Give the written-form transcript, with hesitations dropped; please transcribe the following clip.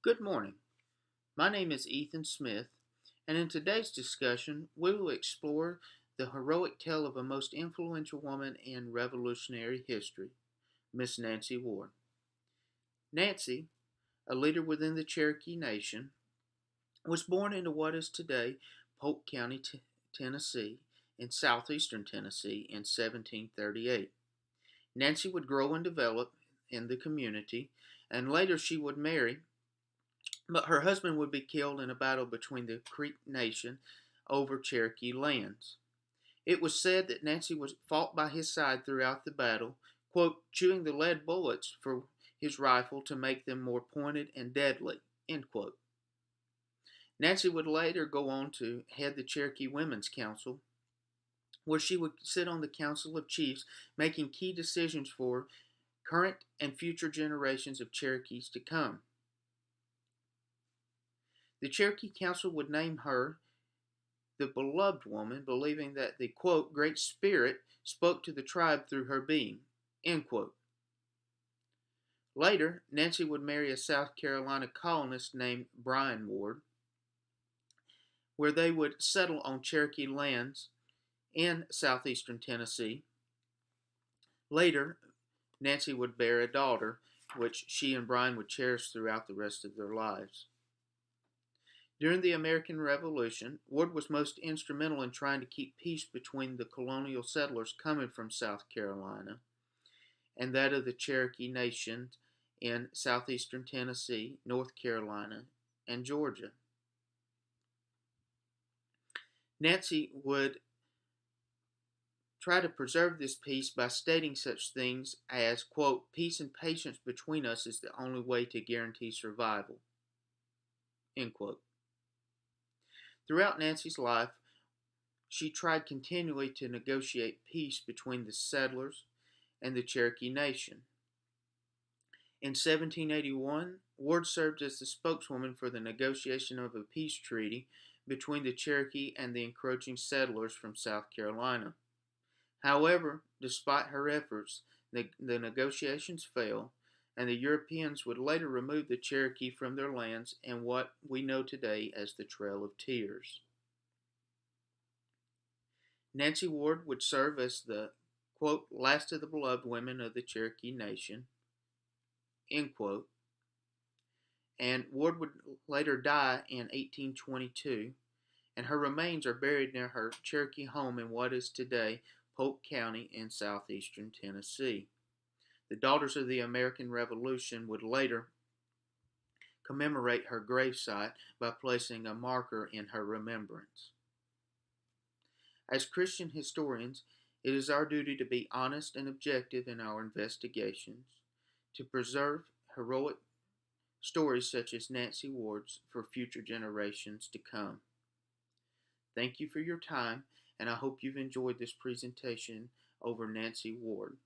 Good morning. My name is Ethan Smith, and in today's discussion, we will explore the heroic tale of a most influential woman in Revolutionary history, Miss Nancy Ward. Nancy, a leader within the Cherokee Nation, was born into what is today Polk County, Tennessee, in southeastern Tennessee in 1738. Nancy would grow and develop in the community, and later she would marry, but her husband would be killed in a battle between the Creek Nation over Cherokee lands. It was said that Nancy was fought by his side throughout the battle, quote, chewing the lead bullets for his rifle to make them more pointed and deadly, end quote. Nancy would later go on to head the Cherokee Women's Council, where she would sit on the Council of Chiefs, making key decisions for current and future generations of Cherokees to come. The Cherokee Council would name her the beloved woman, believing that the, quote, Great Spirit spoke to the tribe through her being, end quote. Later, Nancy would marry a South Carolina colonist named Bryan Ward, where they would settle on Cherokee lands in southeastern Tennessee. Later, Nancy would bear a daughter, which she and Bryan would cherish throughout the rest of their lives. During the American Revolution, Ward was most instrumental in trying to keep peace between the colonial settlers coming from South Carolina and that of the Cherokee Nation in southeastern Tennessee, North Carolina, and Georgia. Nancy would try to preserve this peace by stating such things as, quote, peace and patience between us is the only way to guarantee survival, end quote. Throughout Nancy's life, she tried continually to negotiate peace between the settlers and the Cherokee Nation. In 1781, Ward served as the spokeswoman for the negotiation of a peace treaty between the Cherokee and the encroaching settlers from South Carolina. However, despite her efforts, the negotiations failed, and the Europeans would later remove the Cherokee from their lands in what we know today as the Trail of Tears. Nancy Ward would serve as the, quote, last of the beloved women of the Cherokee Nation, end quote, and Ward would later die in 1822, and her remains are buried near her Cherokee home in what is today Polk County in southeastern Tennessee. The Daughters of the American Revolution would later commemorate her gravesite by placing a marker in her remembrance. As Christian historians, it is our duty to be honest and objective in our investigations, to preserve heroic stories such as Nancy Ward's for future generations to come. Thank you for your time, and I hope you've enjoyed this presentation over Nancy Ward.